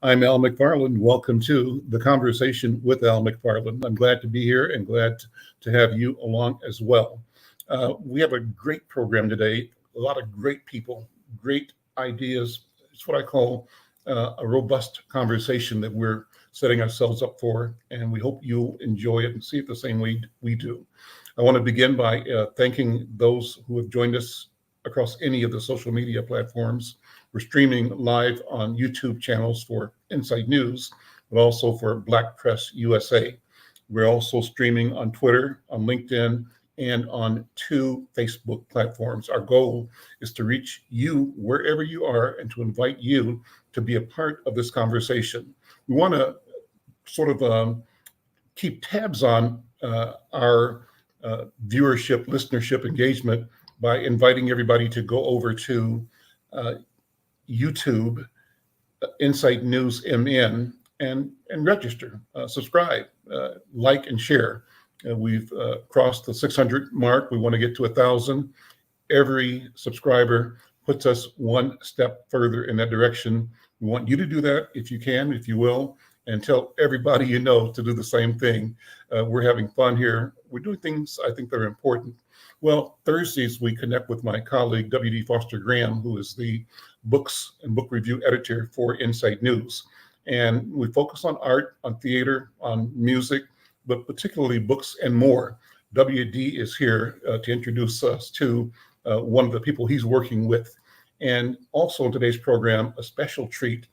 I'm Al McFarlane. Welcome to the Conversation with Al McFarlane. I'm glad to be here and glad to have you along as well. We have a great program today, a lot of great people, great ideas. It's what I call a robust conversation that we're setting ourselves up for, and we hope you'll enjoy it and see it the same way we do. I want to begin by thanking those who have joined us across any of the social media platforms. We're streaming live on YouTube channels for Insight News, but also for Black Press USA. We're also streaming on Twitter, on LinkedIn, and on 2 Facebook platforms. Our goal is to reach you wherever you are and to invite you to be a part of this conversation. We want to sort of keep tabs on our viewership, listenership, engagement by inviting everybody to go over to YouTube, Insight News MN, and register, subscribe, like, and share. We've crossed the 600 mark. We want to get to 1,000. Every subscriber puts us one step further in that direction. We want you to do that if you can, if you will, and tell everybody you know to do the same thing. We're having fun here. We're doing things I think that are important. Well, Thursdays, we connect with my colleague, W.D. Foster Graham, who is the books and book review editor for Insight News. And we focus on art, on theater, on music, but particularly books and more. W.D. is here to introduce us to one of the people he's working with. And also in today's program, a special treat.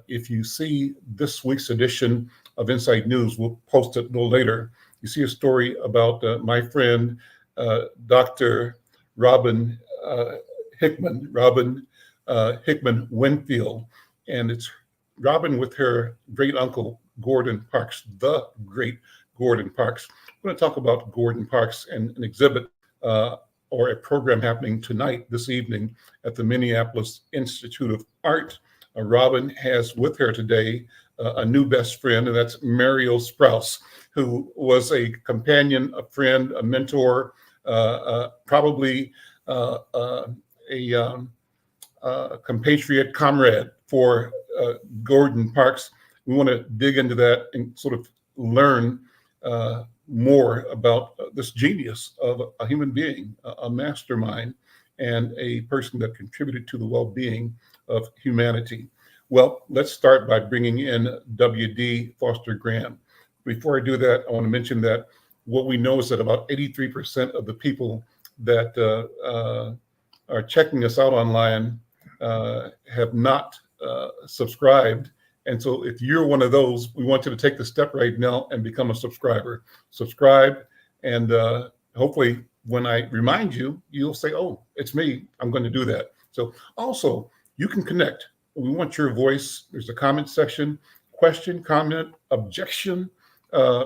If you see this week's edition of Insight News, we'll post it a little later. You see a story about my friend, Dr. Robin Hickman-Winfield. And it's Robin with her great uncle, Gordon Parks, the great Gordon Parks. We're going to talk about Gordon Parks and an exhibit or a program happening tonight, this evening, at the Minneapolis Institute of Art. Robin has with her today a new best friend, and that's Mario Sprouse, who was a companion, a friend, a mentor, probably a compatriot, comrade for Gordon Parks. We want to dig into that and sort of learn more about this genius of a human being, a mastermind, and a person that contributed to the well-being of humanity. Well, let's start by bringing in W.D. Foster Graham. Before I do that, I want to mention that what we know is that about 83% of the people that are checking us out online have not subscribed. And so if you're one of those, we want you to take the step right now and become a subscriber. Subscribe, and hopefully when I remind you, you'll say, oh, it's me, I'm going to do that. So also, you can connect. We want your voice. There's a comment section, question, comment, objection,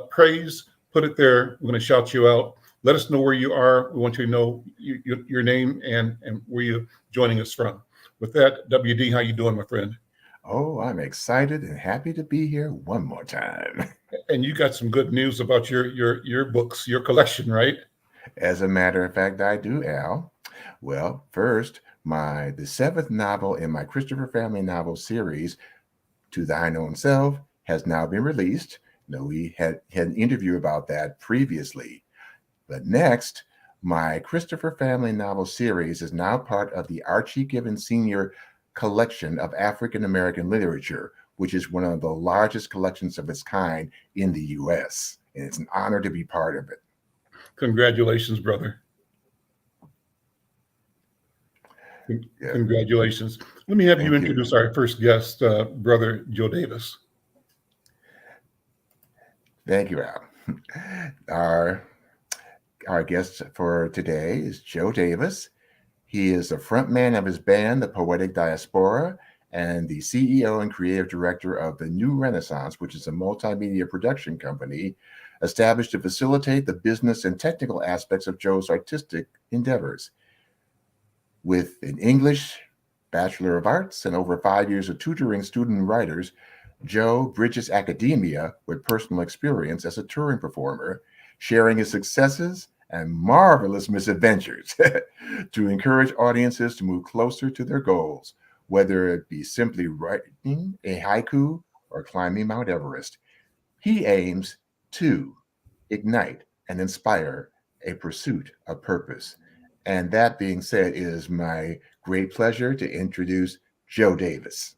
praise, put it there. We're going to shout you out. Let us know where you are. We want you to know your name and where you're joining us from. With that, WD, how you doing, my friend? Oh, I'm excited and happy to be here one more time. And you got some good news about your books, your collection, right? As a matter of fact, I do, Al. Well, first, the 7th novel in my Christopher Family novel series, To Thine Own Self, has now been released. We had an interview about that previously. But next, my Christopher Family novel series is now part of the Archie Given Sr. collection of African American literature, which is one of the largest collections of its kind in the U.S. And it's an honor to be part of it. Congratulations, brother. Yeah. Congratulations. Let me have you introduce our first guest, Brother Joe Davis. Thank you, Al. Our guest for today is Joe Davis. He is the frontman of his band, The Poetic Diaspora, and the CEO and creative director of the New Renaissance, which is a multimedia production company established to facilitate the business and technical aspects of Joe's artistic endeavors. With an English Bachelor of Arts and over 5 years of tutoring student writers, Joe bridges academia with personal experience as a touring performer, sharing his successes and marvelous misadventures to encourage audiences to move closer to their goals. whether it be simply writing a haiku or climbing Mount Everest. He aims to ignite and inspire a pursuit of purpose. And that being said, it is my great pleasure to introduce Joe Davis.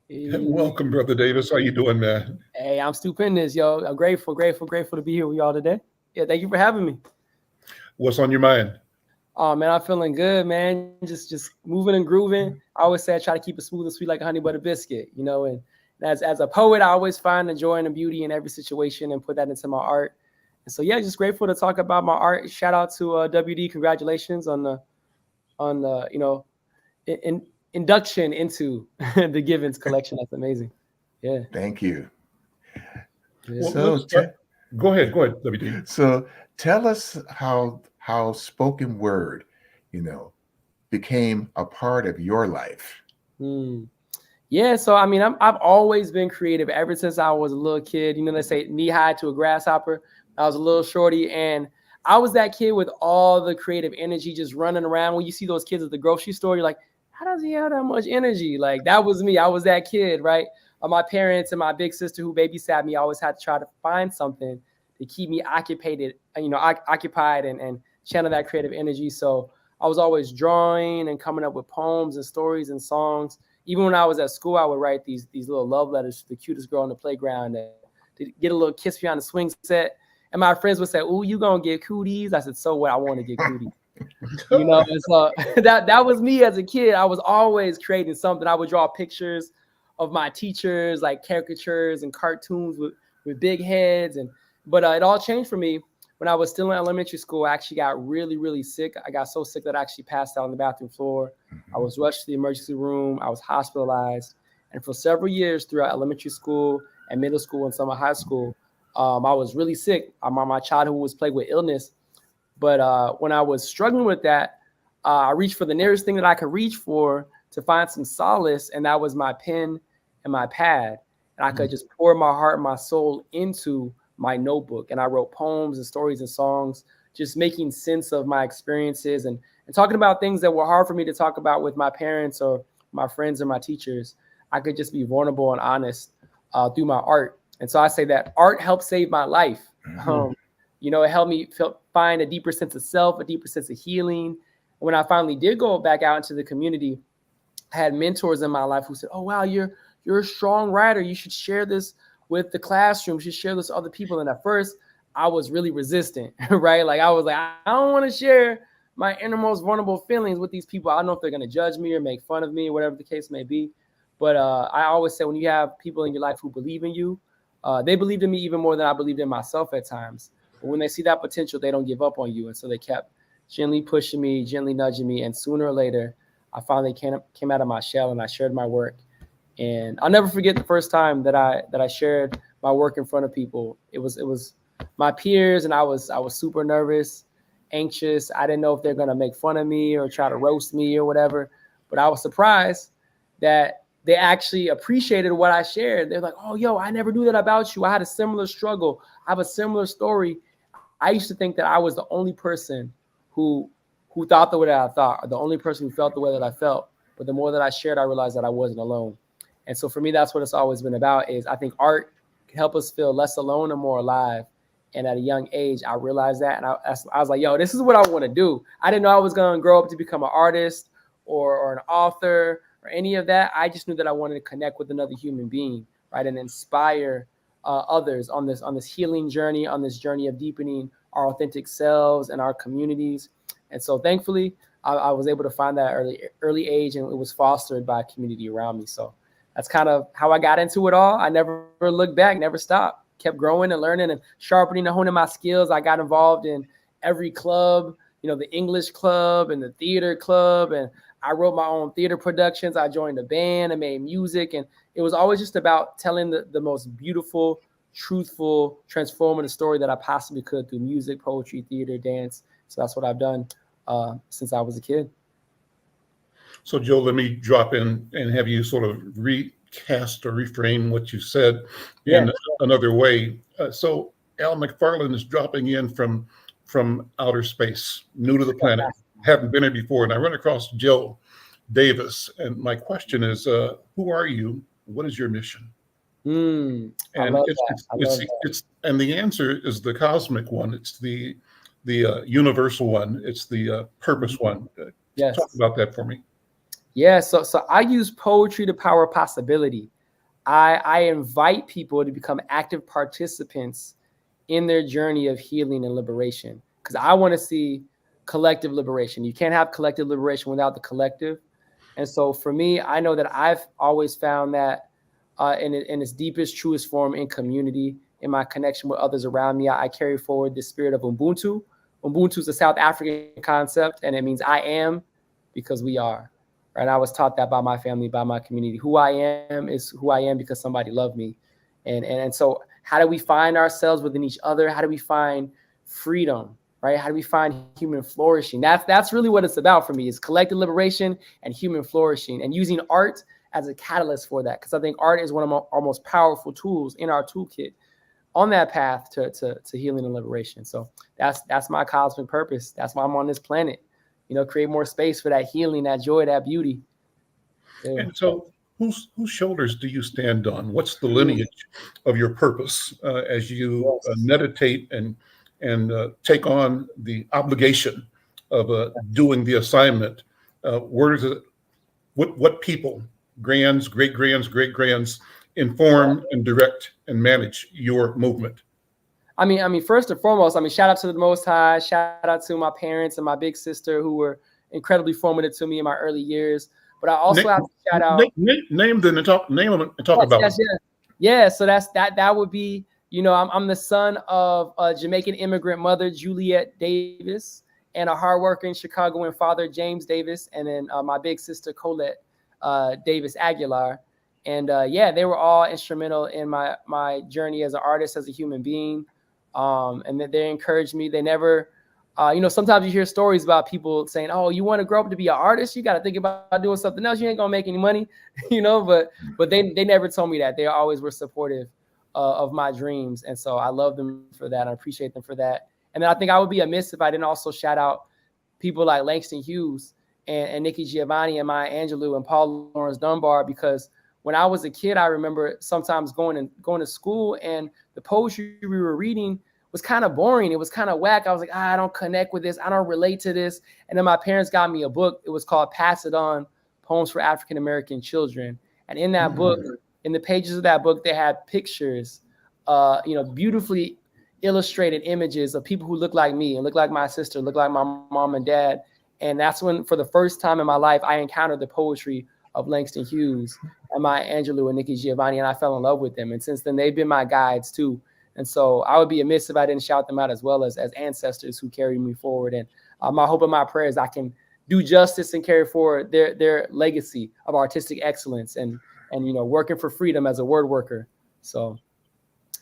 Welcome, Brother Davis. How you doing, man? Hey, I'm stupendous, yo. I'm grateful to be here with y'all today. Yeah, thank you for having me. What's on your mind? Oh man, I'm feeling good, man. Just moving and grooving. I always say I try to keep it smooth and sweet like a honey butter biscuit, you know. And as a poet, I always find the joy and the beauty in every situation and put that into my art. And so yeah, just grateful to talk about my art. Shout out to WD. Congratulations on the induction into the Givens collection. That's amazing. Yeah. Thank you. Well, So go ahead, WD. So tell us how spoken word, became a part of your life. Yeah, so I mean, I've always been creative ever since I was a little kid. You know, they say knee high to a grasshopper. I was a little shorty, and I was that kid with all the creative energy, just running around. When you see those kids at the grocery store, you're like, how does he have that much energy? Like, that was me. I was that kid, right? My parents and my big sister who babysat me always had to try to find something to keep me occupied and channel that creative energy. So I was always drawing and coming up with poems and stories and songs. Even when I was at school, I would write these little love letters to the cutest girl on the playground to get a little kiss behind the swing set. And my friends would say, "Ooh, you gonna get cooties?" I said, "So what? I want to get cooties." You know, and so that was me as a kid. I was always creating something. I would draw pictures of my teachers, like caricatures and cartoons with big heads. But it all changed for me when I was still in elementary school. I actually got really, really sick. I got so sick that I actually passed out on the bathroom floor. I was rushed to the emergency room. I was hospitalized. And for several years throughout elementary school and middle school and some of high school, I was really sick. My childhood was plagued with illness. But when I was struggling with that, I reached for the nearest thing that I could reach for to find some solace, and that was my pen and my pad. And I could just pour my heart and my soul into my notebook. And I wrote poems and stories and songs, just making sense of my experiences and talking about things that were hard for me to talk about with my parents or my friends or my teachers. I could just be vulnerable and honest through my art. And so I say that art helped save my life. It helped me find a deeper sense of self, a deeper sense of healing. When I finally did go back out into the community, I had mentors in my life who said, "Oh, wow, you're a strong writer. You should share this with the classroom. You should share this with other people." And at first, I was really resistant, right? Like, I was like, I don't want to share my innermost vulnerable feelings with these people. I don't know if they're going to judge me or make fun of me, whatever the case may be. But I always say when you have people in your life who believe in you, they believed in me even more than I believed in myself at times. But when they see that potential, they don't give up on you. And so they kept gently pushing me, gently nudging me. And sooner or later, I finally came out of my shell and I shared my work. And I'll never forget the first time that I shared my work in front of people. It was my peers, and I was super nervous, anxious. I didn't know if they're gonna make fun of me or try to roast me or whatever. But I was surprised that they actually appreciated what I shared. They're like, "Oh, yo, I never knew that about you. I had a similar struggle. I have a similar story." I used to think that I was the only person who thought the way that I thought, or the only person who felt the way that I felt. But the more that I shared, I realized that I wasn't alone. And so for me, that's what it's always been about. Is I think art can help us feel less alone and more alive. And at a young age, I realized that, and I was like, "Yo, this is what I want to do." I didn't know I was going to grow up to become an artist or an author or any of that. I just knew that I wanted to connect with another human being, right, and inspire others on this healing journey, on this journey of deepening our authentic selves and our communities. And so thankfully, I was able to find that early age, and it was fostered by a community around me. So that's kind of how I got into it all. I never looked back, never stopped, kept growing and learning and sharpening and honing my skills. I got involved in every club, the English club and the theater club, and I wrote my own theater productions. I joined a band and made music, and it was always just about telling the most beautiful, truthful, transformative story that I possibly could through music, poetry, theater, dance. So that's what I've done since I was a kid. So, Joe, let me drop in and have you sort of recast or reframe what you said in another way. So, Al McFarlane is dropping in from outer space, new to the planet, haven't been here before. And I run across Joe. Davis. And my question is, who are you? What is your mission? I And love that. I love that. it's and the answer is the cosmic one. It's the universal one. It's the purpose one. Yes. Talk about that for me. Yeah. So I use poetry to power possibility. I invite people to become active participants in their journey of healing and liberation, because I want to see collective liberation. You can't have collective liberation without the collective. And so for me, I know that I've always found that in its deepest, truest form in community, in my connection with others around me, I carry forward the spirit of Ubuntu. Ubuntu is a South African concept, and it means I am because we are. Right? And I was taught that by my family, by my community. Who I am is who I am because somebody loved me. And so how do we find ourselves within each other? How do we find freedom? Right? How do we find human flourishing? That's really what it's about for me, is collective liberation and human flourishing, and using art as a catalyst for that. Because I think art is one of our most powerful tools in our toolkit on that path to healing and liberation. So that's my cosmic purpose. That's why I'm on this planet. Create more space for that healing, that joy, that beauty. Yeah. And so whose shoulders do you stand on? What's the lineage of your purpose as you meditate and take on the obligation of doing the assignment? Where does it, what people, grands, great-grands, inform and direct and manage your movement? I mean, first and foremost, shout out to the Most High, shout out to my parents and my big sister, who were incredibly formative to me in my early years. But I also have to shout out. Name them and talk about them. Yeah. So that would be, I'm the son of a Jamaican immigrant mother, Juliet Davis, and a hardworking Chicagoan father, James Davis, and then my big sister, Colette Davis Aguilar. And they were all instrumental in my journey as an artist, as a human being. And that they encouraged me. They never, sometimes you hear stories about people saying, "Oh, you want to grow up to be an artist? You got to think about doing something else. You ain't gonna make any money," But they never told me that. They always were supportive of my dreams, and so I love them for that. I appreciate them for that. And then I think I would be amiss if I didn't also shout out people like Langston Hughes and Nikki Giovanni and Maya Angelou and Paul Laurence Dunbar, because when I was a kid, I remember sometimes going to school, and the poetry we were reading was kind of boring. It was kind of whack. I was like, I don't connect with this. I don't relate to this. And then my parents got me a book. It was called Pass It On, Poems for African-American Children. And in that book, in the pages of that book, they had pictures, beautifully illustrated images of people who look like me and look like my sister, look like my mom and dad. And that's when, for the first time in my life, I encountered the poetry of Langston Hughes and Maya Angelou and Nikki Giovanni, and I fell in love with them. And since then, they've been my guides too. And so I would be amiss if I didn't shout them out, as well as ancestors who carried me forward. And my hope and my prayer is I can do justice and carry forward their legacy of artistic excellence and working for freedom as a word worker. So,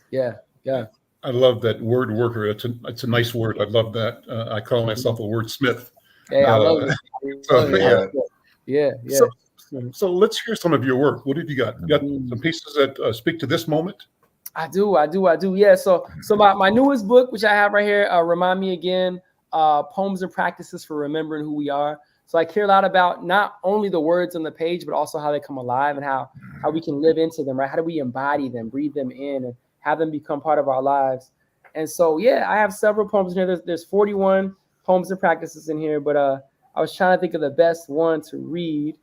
yeah. I love that word worker. It's a nice word. I love that. I call myself a wordsmith. Hey, I love it. Yeah. So let's hear some of your work. What have you got? You got some pieces that speak to this moment? I do. Yeah. So my newest book, which I have right here, Remind Me Again, Poems and Practices for Remembering Who We Are. So I care a lot about not only the words on the page, but also how they come alive and how we can live into them, right? How do we embody them, breathe them in, and have them become part of our lives? And so, I have several poems in here. There's 41 poems and practices in here, but I was trying to think of the best one to read.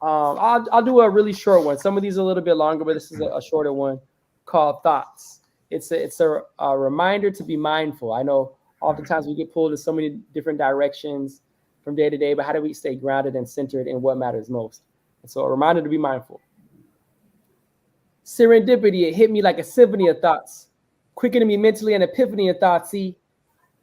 I'll do a really short one. Some of these are a little bit longer, but this is a shorter one called Thoughts. It's a reminder to be mindful. I know oftentimes we get pulled in so many different directions from day to day, but how do we stay grounded and centered in what matters most? And so a reminder to be mindful. Serendipity, it hit me like a symphony of thoughts, quickening me mentally, an epiphany of thoughts. See,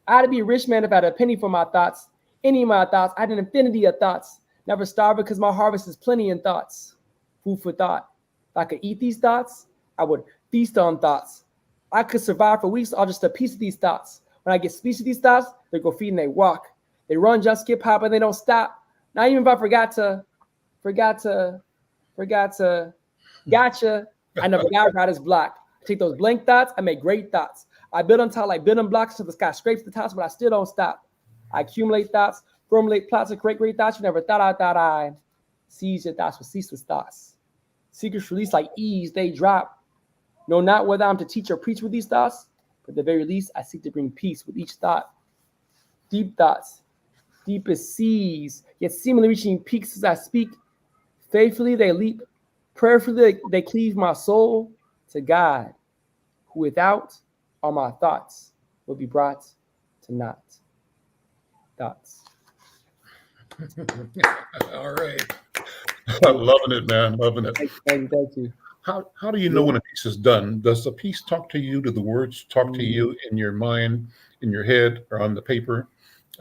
I'd be a rich man if I had a penny for my thoughts. Any of my thoughts, I had an infinity of thoughts. Never starve because my harvest is plenty in thoughts. Food for thought. If I could eat these thoughts, I would feast on thoughts. I could survive for weeks on just a piece of these thoughts. When I get speech of these thoughts, they go feed and they walk. They run, jump, skip, hop, and they don't stop. Not even if I forgot to, gotcha. I never got writer's block. I take those blank thoughts, I make great thoughts. I build on top like building blocks until the sky scrapes the tops, but I still don't stop. I accumulate thoughts, formulate plots, and create great thoughts you never thought I Seize your thoughts with ceaseless thoughts. Secrets release like ease, they drop. Know not whether I'm to teach or preach with these thoughts, but at the very least, I seek to bring peace with each thought. Deep thoughts, deep as seas, yet seemingly reaching peaks as I speak. Faithfully they leap, prayerfully they cleave my soul to God, who without all my thoughts will be brought to naught. Thoughts. All right. I'm loving it, man. Loving it. Thank you. How do you know when a piece is done? Does a piece talk to you? Do the words talk to you in your mind, in your head, or on the paper?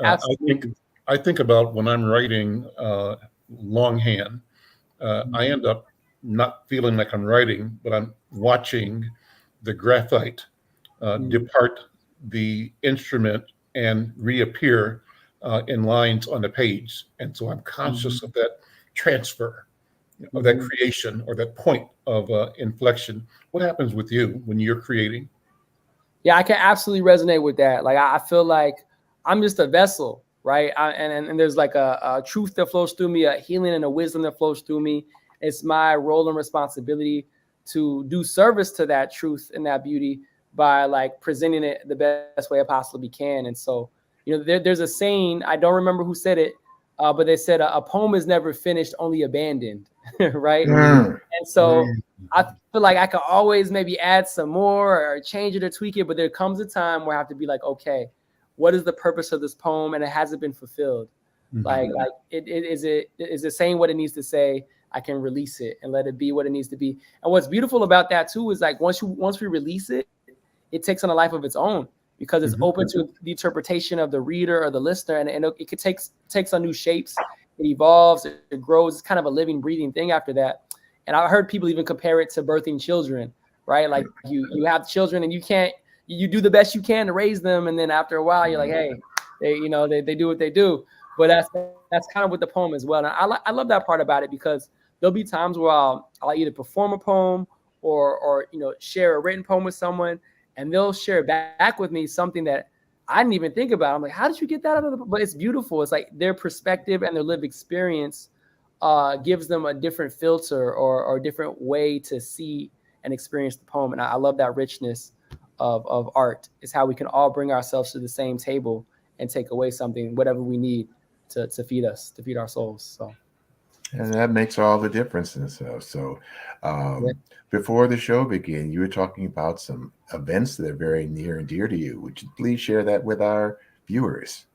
Absolutely. I think about when I'm writing longhand, I end up not feeling like I'm writing, but I'm watching the graphite depart the instrument and reappear in lines on the page. And so I'm conscious of that transfer, of that creation, or that point of inflection. What happens with you when you're creating? Yeah, I can absolutely resonate with that. Like, I feel like I'm just a vessel, right? And there's like a truth that flows through me, a healing and a wisdom that flows through me. It's my role and responsibility to do service to that truth and that beauty by like presenting it the best way I possibly can. And so, you know, there's a saying, I don't remember who said it, but they said a poem is never finished, only abandoned, right? And so I feel like I could always maybe add some more or change it or tweak it, but there comes a time where I have to be like, okay, what is the purpose of this poem? And it hasn't been fulfilled. Like is it saying what it needs to say? I can release it and let it be what it needs to be. And what's beautiful about that too is like once we release it, it takes on a life of its own because it's open to the interpretation of the reader or the listener, and it could takes on new shapes. It evolves, it grows. It's kind of a living, breathing thing after that. And I heard people even compare it to birthing children, right? Like you have children and you do the best you can to raise them, and then after a while you're like, hey, they do what they do. But that's kind of with the poem as well. And I love that part about it because there'll be times where I'll either perform a poem or share a written poem with someone, and they'll share back with me something that I didn't even think about. I'm like, how did you get that out of the? But it's beautiful. It's like their perspective and their lived experience gives them a different filter or a different way to see and experience the poem. And I love that richness of art. Is how we can all bring ourselves to the same table and take away something, whatever we need to feed us, to feed our souls. So. And that makes all the difference. So before the show began, you were talking about some events that are very near and dear to you. Would you please share that with our viewers?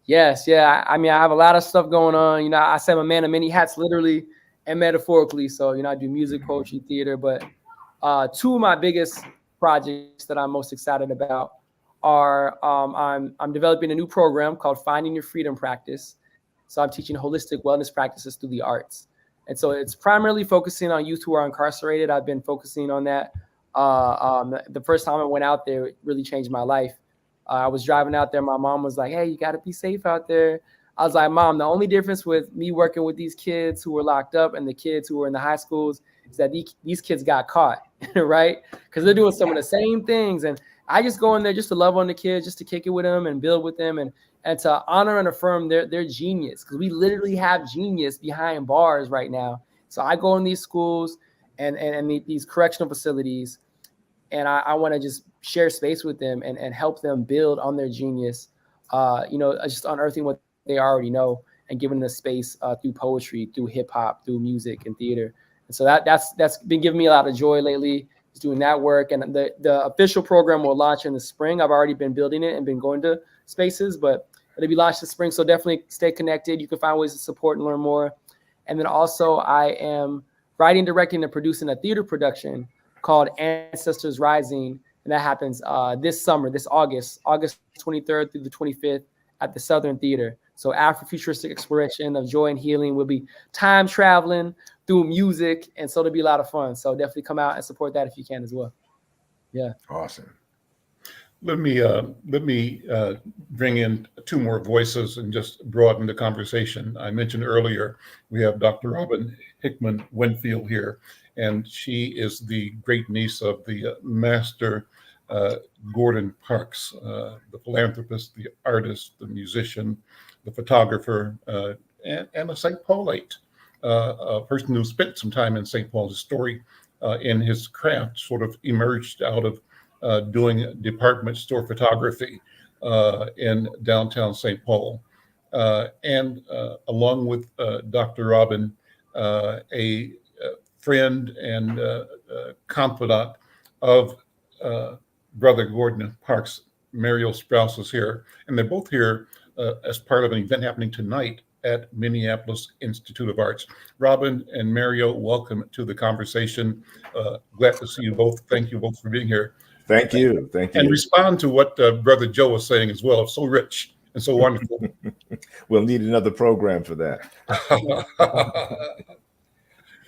Yes. Yeah. I mean, I have a lot of stuff going on. I say I'm a man of many hats, literally and metaphorically. So, I do music, poetry, theater, but two of my biggest projects that I'm most excited about are I'm developing a new program called Finding Your Freedom Practice. So I'm teaching holistic wellness practices through the arts. And so it's primarily focusing on youth who are incarcerated. I've been focusing on that. The first time I went out there, it really changed my life. I was driving out there. My mom was like, hey, you got to be safe out there. I was like, Mom, the only difference with me working with these kids who were locked up and the kids who were in the high schools is that these kids got caught, right? Because they're doing some of the same things. And I just go in there just to love on the kids, just to kick it with them and build with them and to honor and affirm their genius, because we literally have genius behind bars right now. So I go in these schools and these correctional facilities, and I want to just share space with them and help them build on their genius, just unearthing what they already know and giving them space through poetry, through hip hop, through music and theater. And so that's been giving me a lot of joy lately, just doing that work. And the official program will launch in the spring. I've already been building it and been going to spaces, but it'll be launched this spring. So definitely stay connected. You can find ways to support and learn more. And then also I am writing, directing, and producing a theater production called Ancestors Rising. And that happens this summer, this August 23rd through the 25th at the Southern Theater. So Afrofuturistic exploration of joy and healing. Will be time traveling through music. And so it'll be a lot of fun. So definitely come out and support that if you can as well. Yeah. Awesome. Let me bring in two more voices and just broaden the conversation. I mentioned earlier we have Dr. Robin Hickman-Winfield here, and she is the great niece of the master Gordon Parks, the philanthropist, the artist, the musician, the photographer, and a St. Paulite. a person who spent some time in St. Paul. His story in his craft sort of emerged out of doing department store photography in downtown St. Paul. And along with Dr. Robin, a friend and confidant of Brother Gordon Parks, Mariel Sprouse is here. And they're both here as part of an event happening tonight at Minneapolis Institute of Arts. Robin and Mario, welcome to the conversation. Glad to see you both. Thank you both for being here. Thank you. Thank you. And respond to what Brother Joe was saying as well. It's so rich and so wonderful. We'll need another program for that.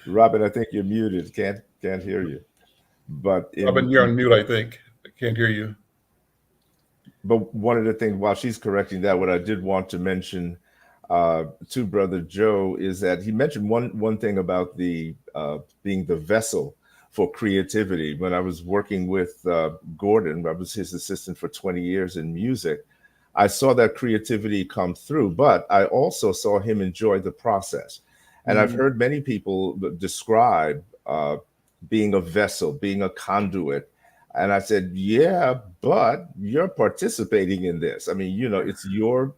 Robin, I think you're muted. Can't hear you. But Robin, you're on mute, I think. I can't hear you. But one of the things, while she's correcting that, what I did want to mention to Brother Joe is that he mentioned one thing about the being the vessel for creativity. When I was working with Gordon, I was his assistant for 20 years in music. I saw that creativity come through, but I also saw him enjoy the process. And I've heard many people describe being a vessel, being a conduit. And I said, yeah, but you're participating in this. I mean, you know, it's you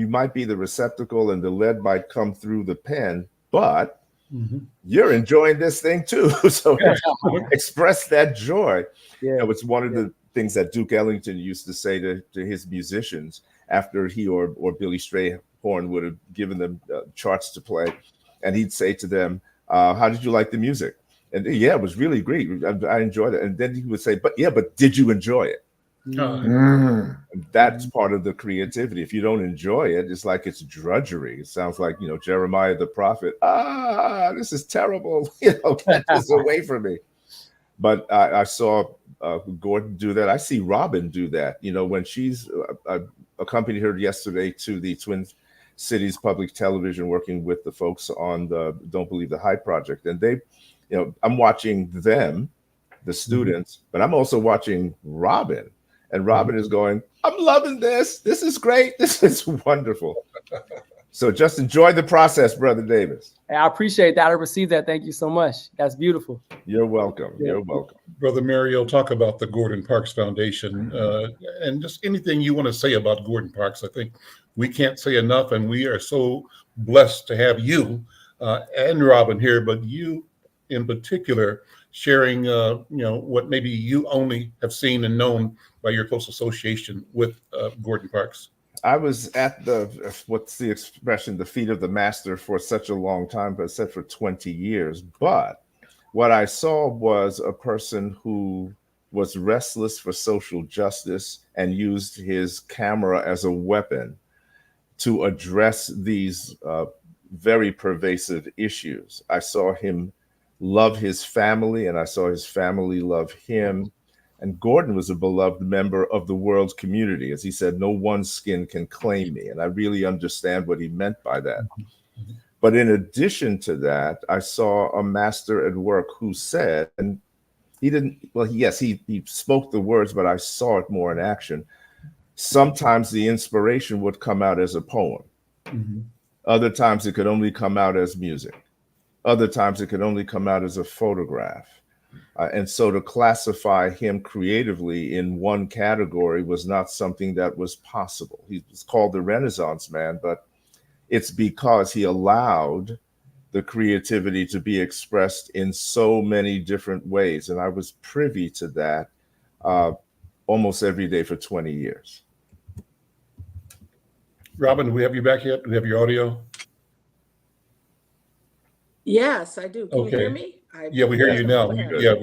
might be the receptacle and the lead might come through the pen, but you're enjoying this thing too. So express that joy. Yeah. You know, it's one of the things that Duke Ellington used to say to his musicians after he or Billy Strayhorn would have given them charts to play. And he'd say to them, how did you like the music? And yeah, it was really great. I enjoyed it. And then he would say, but did you enjoy it? That's part of the creativity. If you don't enjoy it, it's like it's drudgery. It sounds like, you know, Jeremiah the prophet. This is terrible. You know, get this away from me. But I saw Gordon do that. I see Robin do that. You know, when she's I accompanied her yesterday to the Twin Cities Public Television, working with the folks on the Don't Believe the Hype project. And they, you know, I'm watching them, the students, but I'm also watching Robin. And Robin is going, I'm loving this. This is great. This is wonderful. So just enjoy the process, Brother Davis. Hey, I appreciate that. I received that. Thank you so much. That's beautiful. You're welcome. You're welcome. Brother Mario, talk about the Gordon Parks Foundation and just anything you want to say about Gordon Parks. I think we can't say enough, and we are so blessed to have you and Robin here, but you in particular sharing, you know, what maybe you only have seen and known by your close association with Gordon Parks. I was at what's the expression, the feet of the master for such a long time, but I said for 20 years. But what I saw was a person who was restless for social justice and used his camera as a weapon to address these very pervasive issues. I saw him love his family, and I saw his family love him. And Gordon was a beloved member of the world's community. As he said, no one skin can claim me. And I really understand what he meant by that. But in addition to that, I saw a master at work who said, and he didn't, well, yes, he spoke the words, but I saw it more in action. Sometimes the inspiration would come out as a poem. Other times it could only come out as music. Other times it could only come out as a photograph. And so to classify him creatively in one category was not something that was possible. He was called the Renaissance man, but it's because he allowed the creativity to be expressed in so many different ways. And I was privy to that almost every day for 20 years. Robin, do we have you back yet? Do we have your audio? Yes, I do. Can you hear Okay. me? Yeah, we hear you now. Go Yeah,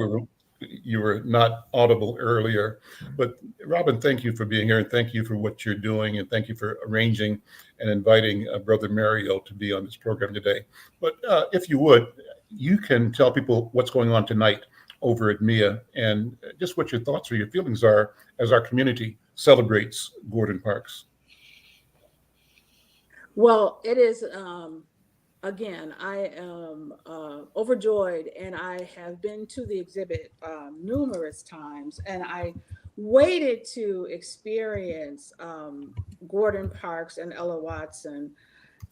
you were not audible earlier. But Robin, thank you for being here, and thank you for what you're doing, and thank you for arranging and inviting Brother Mario to be on this program today. But if you would, you can tell people what's going on tonight over at MIA and just what your thoughts or your feelings are as our community celebrates Gordon Parks. Well, it is, again, I am overjoyed, and I have been to the exhibit numerous times, and I waited to experience Gordon Parks and Ella Watson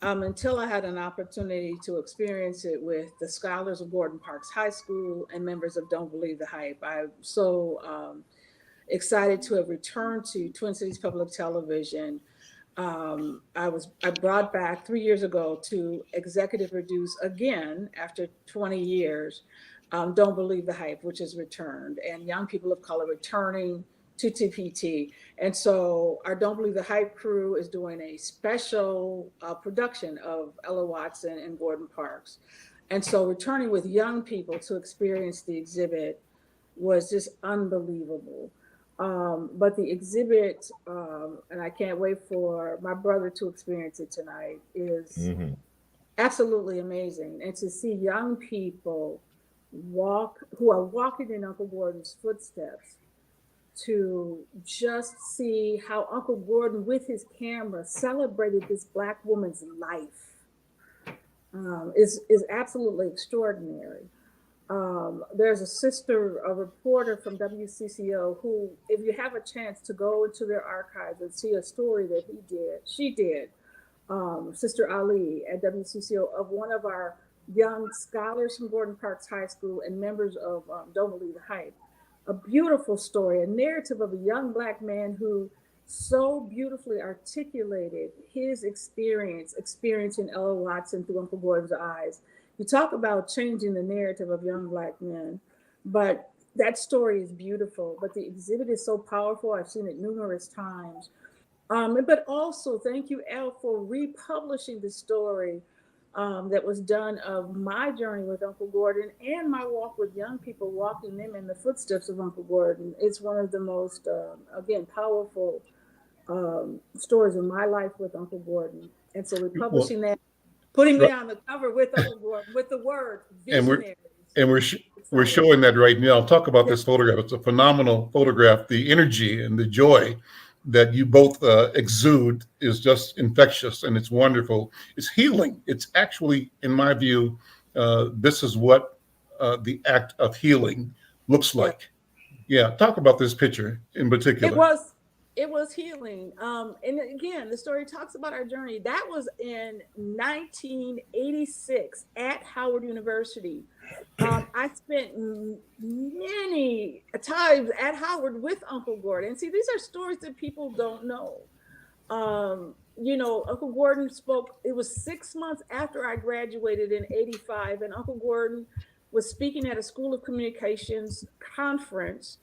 until I had an opportunity to experience it with the scholars of Gordon Parks High School and members of Don't Believe the Hype. I'm so excited to have returned to Twin Cities Public Television. I brought back 3 years ago to executive produce again after 20 years. Don't Believe the Hype, which is returned, and young people of color returning to TPT. And so our Don't Believe the Hype crew is doing a special production of Ella Watson and Gordon Parks. And so returning with young people to experience the exhibit was just unbelievable. But the exhibit, and I can't wait for my brother to experience it tonight, is absolutely amazing. And to see young people who are walking in Uncle Gordon's footsteps, to just see how Uncle Gordon with his camera celebrated this Black woman's life is absolutely extraordinary. There's a sister, a reporter from WCCO, who, if you have a chance to go into their archives and see a story that she did, Sister Ali at WCCO, of one of our young scholars from Gordon Parks High School and members of Don't Believe the Hype. A beautiful story, a narrative of a young Black man who so beautifully articulated his experiencing Ella Watson through Uncle Gordon's eyes. You talk about changing the narrative of young Black men, but that story is beautiful. But the exhibit is so powerful. I've seen it numerous times. But also, thank you, Al, for republishing the story that was done of my journey with Uncle Gordon and my walk with young people, walking them in the footsteps of Uncle Gordon. It's one of the most, again, powerful stories in my life with Uncle Gordon. And so republishing that, putting me on the cover with Uncle Gordon, with the word visionaries. And we're showing that right now. Talk about this photograph. It's a phenomenal photograph. The energy and the joy that you both exude is just infectious, and it's wonderful. It's healing. It's actually, in my view, this is what the act of healing looks like. Yeah, talk about this picture in particular. It was healing. And again, the story talks about our journey. That was in 1986 at Howard University. I spent many times at Howard with Uncle Gordon. And see, these are stories that people don't know. Uncle Gordon spoke, it was 6 months after I graduated in 85, and Uncle Gordon was speaking at a School of Communications conference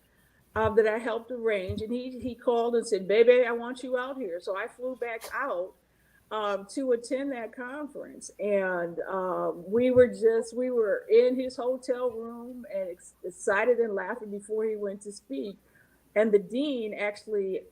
that I helped arrange, and he called and said, "Baby, I want you out here." So I flew back out to attend that conference, and we were in his hotel room and excited and laughing before he went to speak. And the dean actually,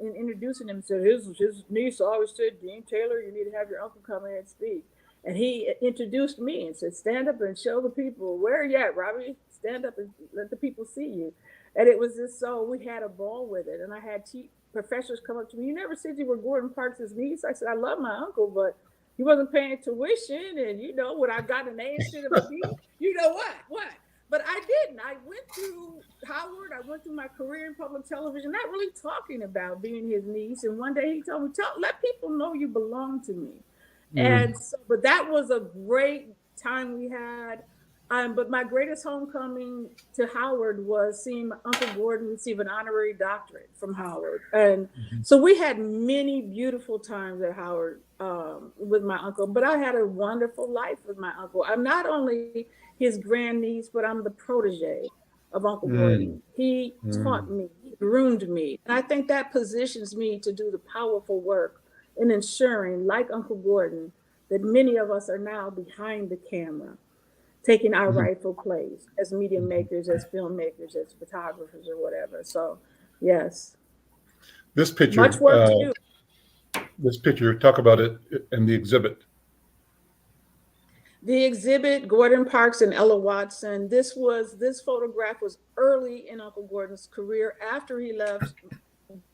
in introducing him, said his niece always said, "Dean Taylor, you need to have your uncle come in and speak." And he introduced me and said, "Stand up and show the people. Where are you at, Robbie? Stand up and let the people see you." And it was just so, we had a ball with it. And I had professors come up to me, "You never said you were Gordon Parks' niece." I said, "I love my uncle, but he wasn't paying tuition. And when I got an A instead of a B, what? But I didn't. I went through Howard. I went through my career in public television, not really talking about being his niece. And one day he told me, "Let people know you belong to me." And so, but that was a great time we had. But my greatest homecoming to Howard was seeing Uncle Gordon receive an honorary doctorate from Howard. And so we had many beautiful times at Howard with my uncle, but I had a wonderful life with my uncle. I'm not only his grandniece, but I'm the protege of Uncle Gordon. He taught me, he groomed me. And I think that positions me to do the powerful work in ensuring, like Uncle Gordon, that many of us are now behind the camera, taking our rightful place as media makers, as filmmakers, as photographers, or whatever. So, yes. This picture, much work to do. This picture, talk about it and the exhibit. The exhibit, Gordon Parks and Ella Watson. This photograph was early in Uncle Gordon's career after he left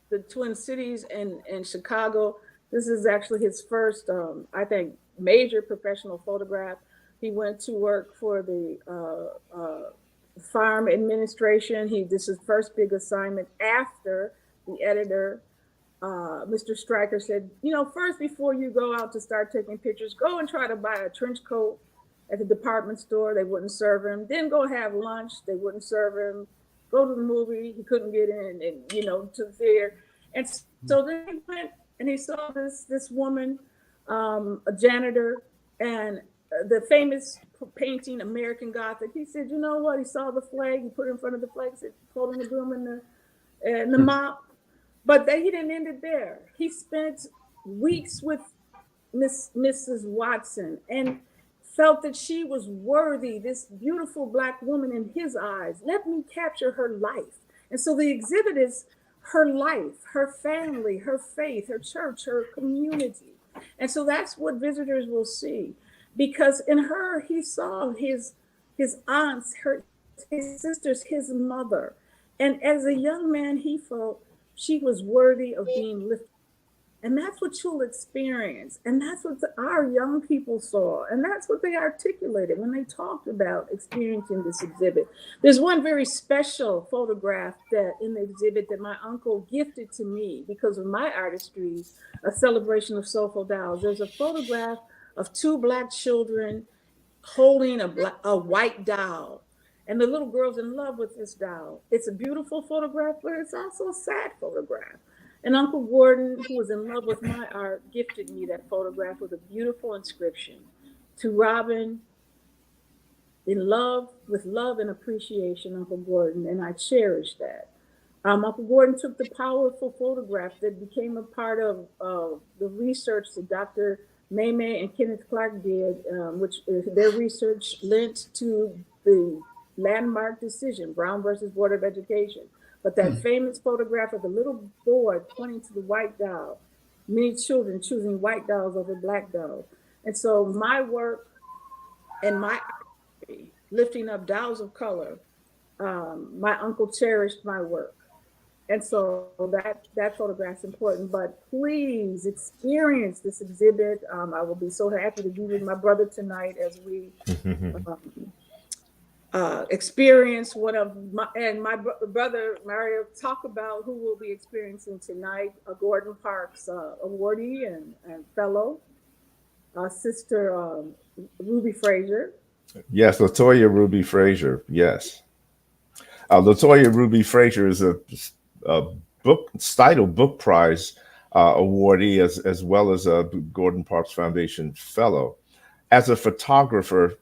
the Twin Cities and Chicago. This is actually his first, I think, major professional photograph. He went to work for the farm administration. This is his first big assignment after the editor Mr. Stryker said, first before you go out to start taking pictures, go and try to buy a trench coat at the department store. They wouldn't serve him. Then go have lunch. They wouldn't serve him. Go to the movie. He couldn't get in, and to the theater. And so then he went and he saw this woman, a janitor, and the famous painting American Gothic. He said, you know what? He saw the flag. He put it in front of the flag. Said, "Hold on the broom and the mop." But he didn't end it there. He spent weeks with Mrs. Watson and felt that she was worthy, this beautiful Black woman in his eyes. Let me capture her life. And so the exhibit is her life, her family, her faith, her church, her community. And so that's what visitors will see. Because in her, he saw his aunts, his sisters, his mother. And as a young man, he felt she was worthy of being lifted. And that's what you'll experience. And that's what our young people saw. And that's what they articulated when they talked about experiencing this exhibit. There's one very special photograph that in the exhibit that my uncle gifted to me because of my artistry, a celebration of soulful dolls. There's a photograph of two Black children holding a white doll. And the little girl's in love with this doll. It's a beautiful photograph, but it's also a sad photograph. And Uncle Gordon, who was in love with my art, gifted me that photograph with a beautiful inscription. To Robin, with love and appreciation, Uncle Gordon, and I cherish that. Uncle Gordon took the powerful photograph that became a part of the research that Dr. May and Kenneth Clark did, which their research lent to the landmark decision, Brown versus Board of Education. But that famous photograph of the little boy pointing to the white doll, many children choosing white dolls over Black dolls. And so my work and my artistry, lifting up dolls of color, my uncle cherished my work. And so that photograph's important, but please experience this exhibit. I will be so happy to be with my brother tonight as we experience one of my brother Mario talk about who will be experiencing tonight, Gordon Parks awardee and fellow, Sister Ruby Frazier. Yes, Latoya Ruby Frazier. Yes, Latoya Ruby Frazier is a Steidl Book Prize awardee as well as a Gordon Parks Foundation fellow. As a photographer,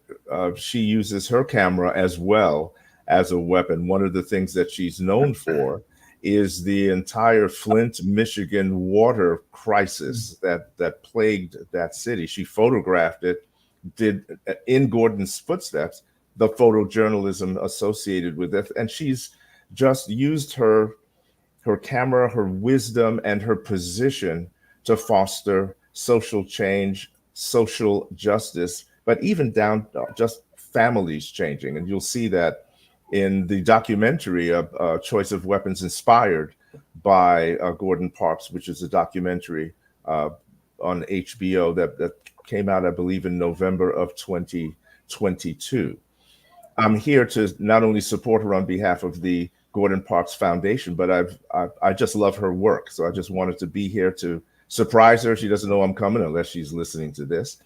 she uses her camera as well as a weapon. One of the things that she's known for is the entire Flint, Michigan water crisis that plagued that city. She photographed it, did in Gordon's footsteps, the photojournalism associated with it. And she's just used her camera, her wisdom, and her position to foster social change, social justice, but even down just families changing. And you'll see that in the documentary Choice of Weapons, inspired by Gordon Parks, which is a documentary on HBO that came out, I believe, in November of 2022. I'm here to not only support her on behalf of the Gordon Parks Foundation, but I just love her work. So I just wanted to be here to surprise her. She doesn't know I'm coming unless she's listening to this.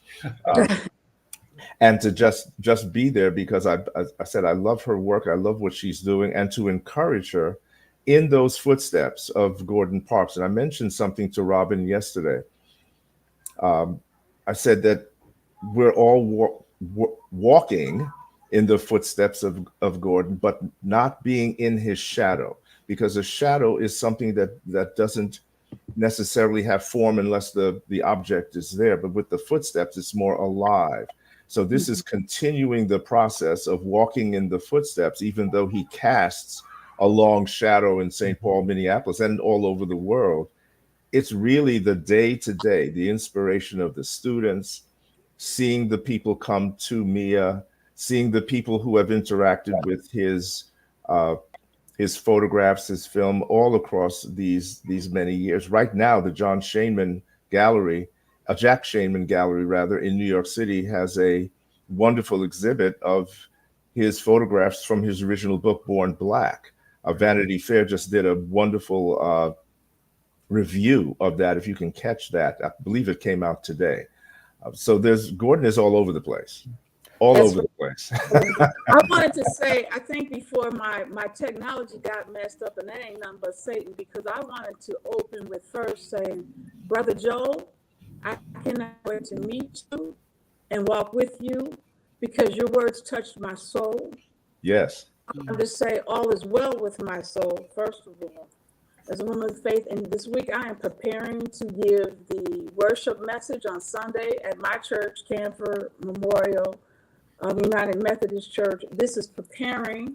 And to just be there because I said I love her work. I love what she's doing, and to encourage her in those footsteps of Gordon Parks. And I mentioned something to Robin yesterday. I said that we're all walking in the footsteps of Gordon, but not being in his shadow, because a shadow is something that doesn't necessarily have form unless the object is there. But with the footsteps, it's more alive. So this is continuing the process of walking in the footsteps, even though he casts a long shadow in St. Paul, Minneapolis, and all over the world. It's really the day-to-day, the inspiration of the students, seeing the people come to Mia, seeing the people who have interacted with his photographs, his film, all across these many years. Right now, the Jack Shainman Gallery rather, in New York City has a wonderful exhibit of his photographs from his original book, Born Black. Vanity Fair just did a wonderful review of that, if you can catch that. I believe it came out today. So Gordon is all over the place. All That's over the place. I wanted to say, I think before my technology got messed up, and that ain't nothing but Satan, because I wanted to open with first saying, Brother Joel, I cannot wait to meet you and walk with you, because your words touched my soul. Yes. I want to say all is well with my soul, first of all, as a woman of faith. And this week I am preparing to give the worship message on Sunday at my church, Canfor Memorial United Methodist Church. This is preparing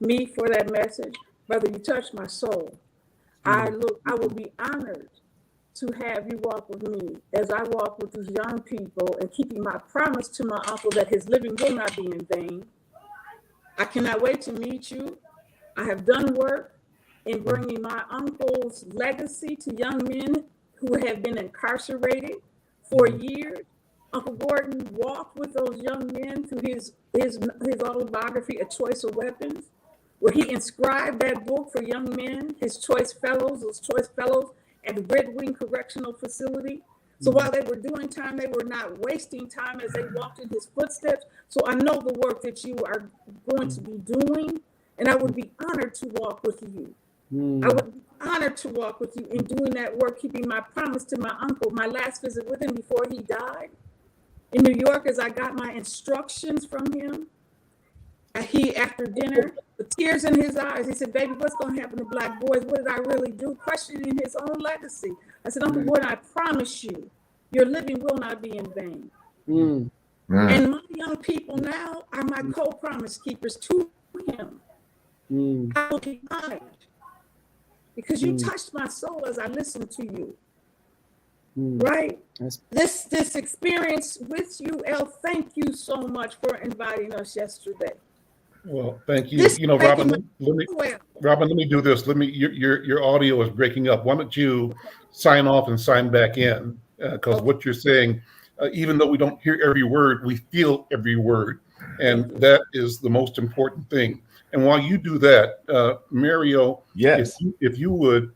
me for that message. Brother, you touched my soul. I will be honored to have you walk with me as I walk with these young people, and keeping my promise to my uncle that his living will not be in vain. I cannot wait to meet you. I have done work in bringing my uncle's legacy to young men who have been incarcerated for years. Uncle Gordon walked with those young men through his autobiography, A Choice of Weapons, where he inscribed that book for young men, those choice fellows at the Red Wing Correctional Facility. So while they were doing time, they were not wasting time as they walked in his footsteps. So I know the work that you are going to be doing, and I would be honored to walk with you. I would be honored to walk with you in doing that work, keeping my promise to my uncle. My last visit with him before he died in New York, as I got my instructions from him, he, after dinner, with tears in his eyes, he said, baby, what's going to happen to Black boys? What did I really do? Questioning his own legacy. I said, Uncle Gordon, I promise you, your living will not be in vain. And my young people now are my co-promise keepers to him. I will be honored because you touched my soul as I listened to you. Right? This experience with you, El, thank you so much for inviting us yesterday. Well, thank you. Robin, let me do this. Your audio is breaking up. Why don't you sign off and sign back in? Because what you're saying, even though we don't hear every word, we feel every word. And that is the most important thing. And while you do that, Mario, yes, if you would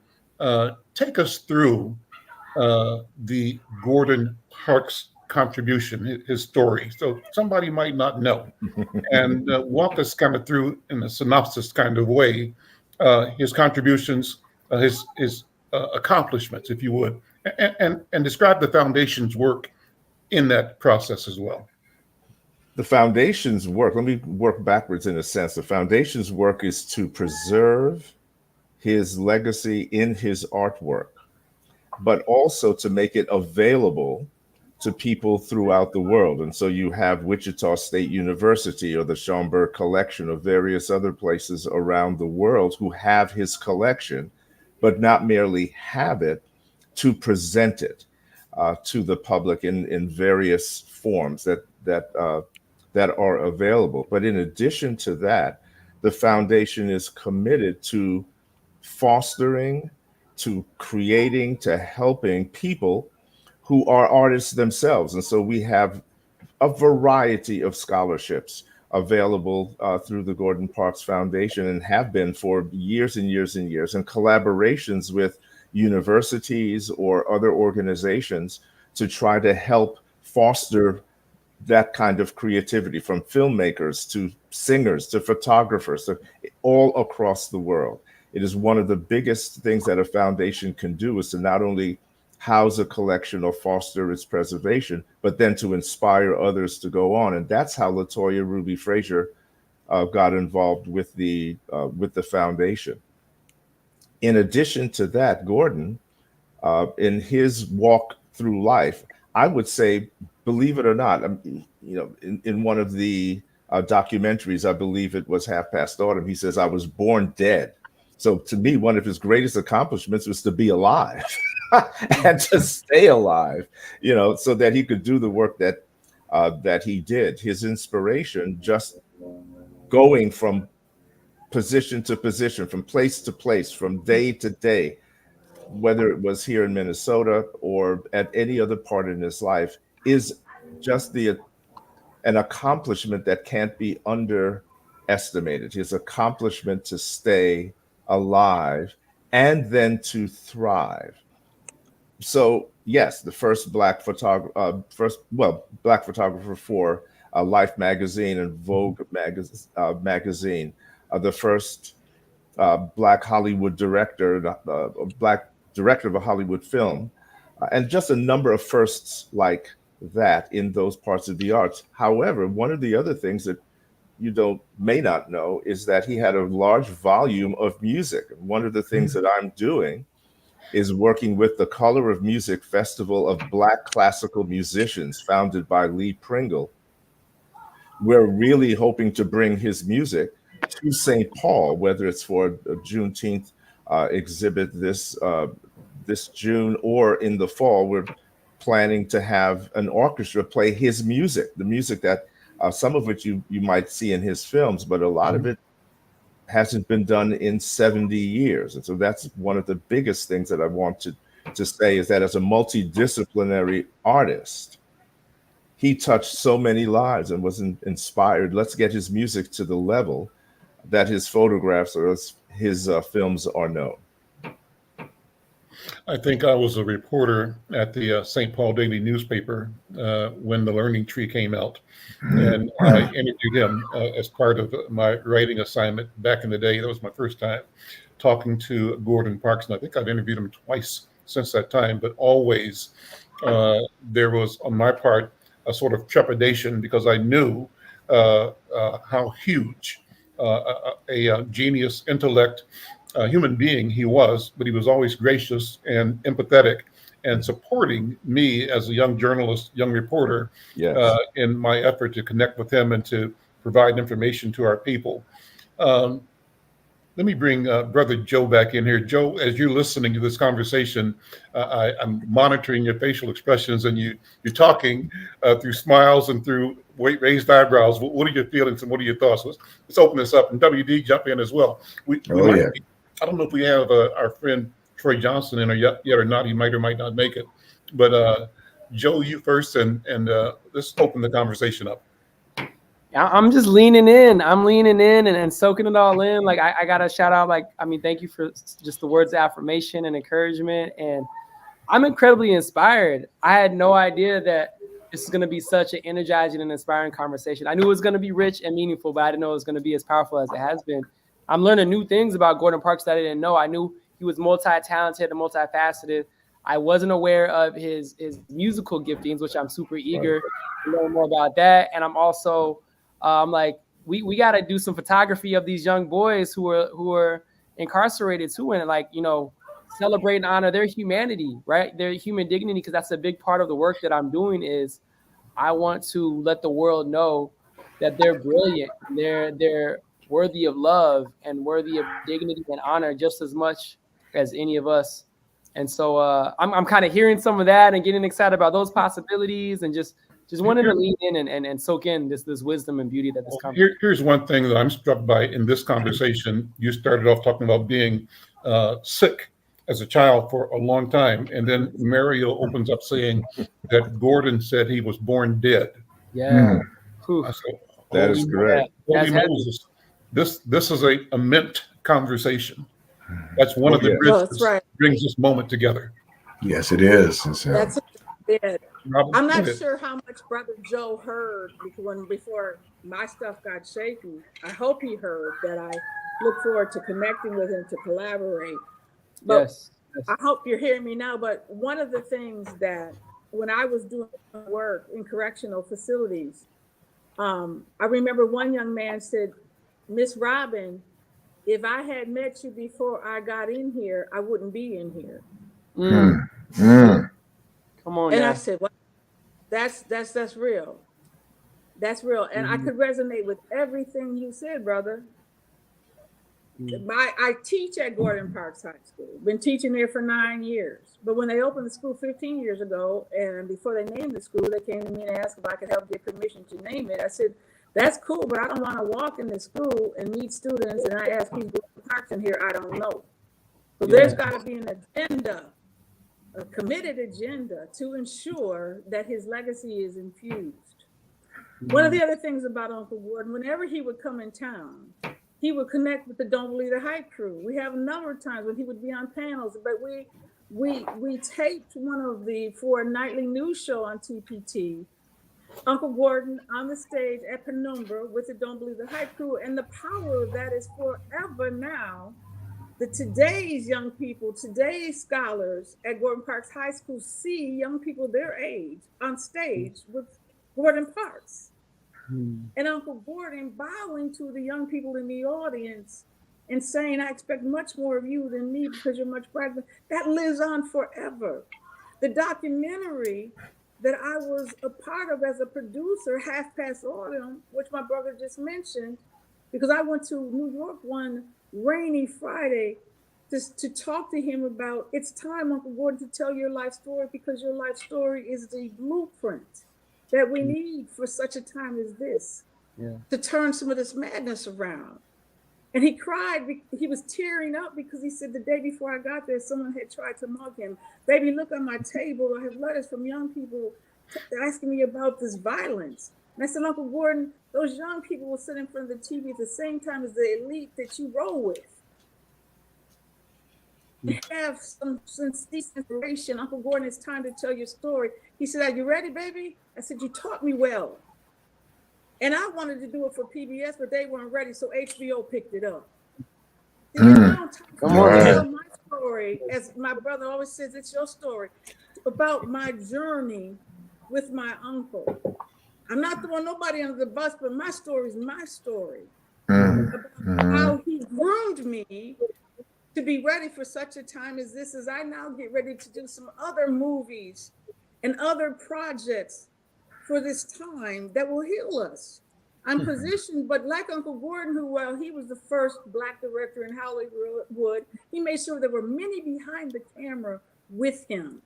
take us through the Gordon Parks contribution, his story. So somebody might not know, and walk us kind of through in a synopsis kind of way, his contributions, his accomplishments, if you would, and describe the foundation's work in that process as well. The foundation's work, let me work backwards in a sense. The foundation's work is to preserve his legacy in his artwork, but also to make it available to people throughout the world. And so you have Wichita State University or the Schomburg Collection or various other places around the world who have his collection, but not merely have it, to present it to the public in various forms that are available. But in addition to that, the foundation is committed to fostering, to creating, to helping people who are artists themselves. And so we have a variety of scholarships available through the Gordon Parks Foundation, and have been for years and years and years, and collaborations with universities or other organizations to try to help foster that kind of creativity, from filmmakers to singers to photographers, to all across the world. It is one of the biggest things that a foundation can do, is to not only house a collection or foster its preservation, but then to inspire others to go on. And that's how LaToya Ruby Frazier got involved with the foundation. In addition to that, Gordon, in his walk through life, I would say, believe it or not, in one of the documentaries, I believe it was Half Past Autumn, he says, I was born dead. So to me, one of his greatest accomplishments was to be alive and to stay alive, so that he could do the work that he did. His inspiration, just going from position to position, from place to place, from day to day, whether it was here in Minnesota or at any other part in his life, is just an accomplishment that can't be underestimated. His accomplishment to stay alive and then to thrive. So yes, the first black photographer, black photographer for Life magazine and Vogue magazine, the first black Hollywood director, black director of a Hollywood film, and just a number of firsts like that in those parts of the arts. However, one of the other things that you may not know is that he had a large volume of music. And one of the things that I'm doing is working with the Color of Music Festival of Black Classical Musicians, founded by Lee Pringle. We're really hoping to bring his music to St. Paul, whether it's for a Juneteenth exhibit this June or in the fall. We're planning to have an orchestra play his music, the music that some of which you might see in his films, but a lot of it hasn't been done in 70 years. And so that's one of the biggest things that I want to say, is that as a multidisciplinary artist, he touched so many lives and was inspired. Let's get his music to the level that his photographs or his films are known. I think I was a reporter at the St. Paul Daily newspaper when The Learning Tree came out. And I interviewed him as part of my writing assignment back in the day. That was my first time talking to Gordon Parks. And I think I've interviewed him twice since that time, but always there was, on my part, a sort of trepidation, because I knew how huge a genius, intellect, human being he was, but he was always gracious and empathetic and supporting me as a young journalist, young reporter, Yes. in my effort to connect with him and to provide information to our people. Let me bring Brother Joe back in here. Joe, as you're listening to this conversation, I'm monitoring your facial expressions, and you're talking through smiles and through raised eyebrows. What are your feelings and what are your thoughts? Let's open this up, and WD, jump in as well. I don't know if we have our friend Troy Johnson in yet or not. He might or might not make it. But Joe, you first, and let's open the conversation up. I'm just leaning in. I'm leaning in and soaking it all in. Like I got to shout out, thank you for just the words of affirmation and encouragement. And I'm incredibly inspired. I had no idea that this is going to be such an energizing and inspiring conversation. I knew it was going to be rich and meaningful, but I didn't know it was going to be as powerful as it has been. I'm learning new things about Gordon Parks that I didn't know. I knew he was multi-talented and multifaceted. I wasn't aware of his musical giftings, which I'm super eager to learn more about that. And I'm also we got to do some photography of these young boys who are incarcerated too, and celebrate and honor their humanity, right? Their human dignity, because that's a big part of the work that I'm doing. Is I want to let the world know that they're brilliant, they're worthy of love and worthy of dignity and honor just as much as any of us. And so I'm kind of hearing some of that and getting excited about those possibilities, and just wanted to lean in and soak in this wisdom and beauty that this comes. Here's one thing that I'm struck by in this conversation. You started off talking about being sick as a child for a long time, and then Mario opens up saying that Gordon said he was born dead. Yeah. I said, that is correct. Holy Moses. This is a mint conversation. That's one of the bridges that brings this moment together. Yes, it is. That's it. Robert, I'm not sure how much Brother Joe heard before my stuff got shaky. I hope he heard that I look forward to connecting with him to collaborate. But yes. I hope you're hearing me now. But one of the things that when I was doing work in correctional facilities, I remember one young man said, "Miss Robin, if I had met you before I got in here, I wouldn't be in here." Come on. And I said, "Well, that's real. That's real." And I could resonate with everything you said, brother. I teach at Gordon Parks High School. Been teaching there for 9 years. But when they opened the school 15 years ago, and before they named the school, they came to me and asked if I could help get permission to name it. I said, "That's cool, but I don't want to walk in the school and meet students and I ask who's Gordon Parks in here, I don't know." So there's got to be an agenda, a committed agenda to ensure that his legacy is infused. One of the other things about Uncle Gordon, whenever he would come in town, he would connect with the Don't Believe the Hype crew. We have a number of times when he would be on panels, but we we taped one of the for a nightly news show on TPT. Uncle Gordon on the stage at Penumbra with the Don't Believe the Hype crew, and the power of that is forever now. That today's young people, today's scholars at Gordon Parks High School see young people their age on stage with Gordon Parks. And Uncle Gordon bowing to the young people in the audience and saying, I expect much more of you than me because you're much brighter. That lives on forever. The documentary that I was a part of as a producer, Half Past Autumn, which my brother just mentioned, because I went to New York one rainy Friday just to talk to him about, it's time, Uncle Gordon, to tell your life story, because your life story is the blueprint that we need for such a time as this, to turn some of this madness around. And he cried, he was tearing up because he said the day before I got there, someone had tried to mug him. Baby, look on my table, I have letters from young people asking me about this violence. And I said, Uncle Gordon, those young people will sit in front of the TV at the same time as the elite that you roll with. You have some inspiration. Uncle Gordon, it's time to tell your story. He said, are you ready, baby? I said, you taught me well. And I wanted to do it for PBS, but they weren't ready, so HBO picked it up. Come on, tell my story, as my brother always says, it's your story, about my journey with my uncle. I'm not throwing nobody under the bus, but my story is my story. About how he groomed me to be ready for such a time as this, as I now get ready to do some other movies and other projects for this time that will heal us. I'm positioned, but like Uncle Gordon, who, well, he was the first Black director in Hollywood, he made sure there were many behind the camera with him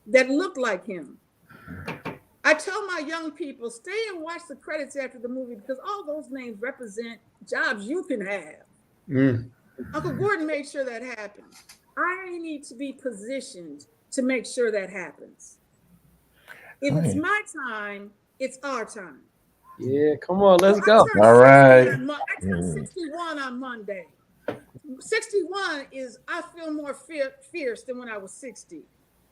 that looked like him. I tell my young people, stay and watch the credits after the movie, because all those names represent jobs you can have. Uncle Gordon made sure that happened. I need to be positioned to make sure that happens. If it's my time, it's our time. Yeah, come on, let's go. All right. I turned 61 on Monday. 61 is, I feel more fierce than when I was 60.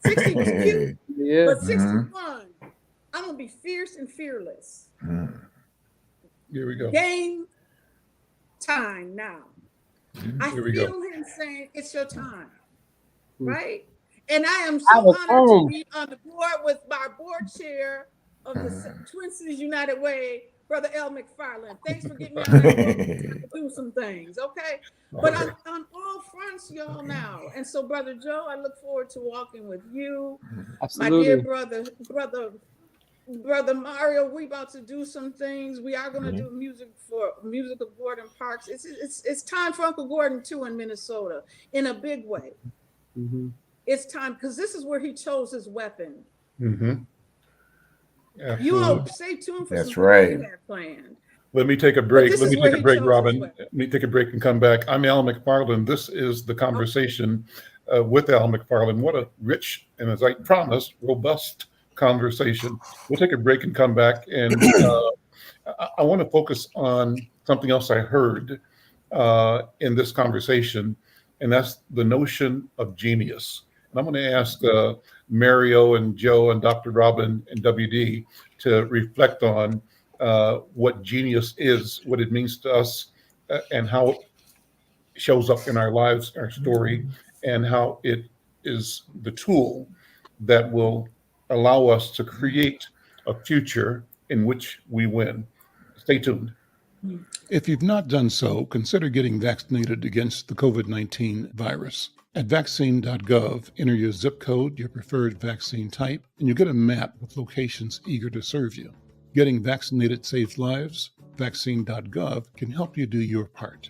60 was cute, but 61, I'm gonna be fierce and fearless. Here we go. Game time now. I feel him saying, it's your time, right? And I am so honored to be on the board with my board chair of the Twin Cities United Way, Brother Al McFarlane. Thanks for getting me on that board to do some things, okay? But I'm on all fronts, y'all, now. And so, Brother Joe, I look forward to walking with you. Absolutely. My dear brother Mario, we about to do some things. We are going to do music of Gordon Parks. It's time for Uncle Gordon too in Minnesota in a big way. It's time, because this is where he chose his weapon. You all stay tuned for That's some right. things we have planned. Let me take a break. Let me take a break, Robin. Let me take a break and come back. I'm Al McFarlane. This is the conversation with Al McFarlane. What a rich and, as I promised, robust conversation. We'll take a break and come back. And I want to focus on something else I heard in this conversation, and that's the notion of genius. And I'm going to ask Mario and Joe and Dr. Robin and WD to reflect on what genius is, what it means to us, and how it shows up in our lives, our story, and how it is the tool that will allow us to create a future in which we win. Stay tuned. If you've not done so, consider getting vaccinated against the COVID-19 virus. At vaccine.gov, enter your zip code, your preferred vaccine type, and you'll get a map with locations eager to serve you. Getting vaccinated saves lives. Vaccine.gov can help you do your part.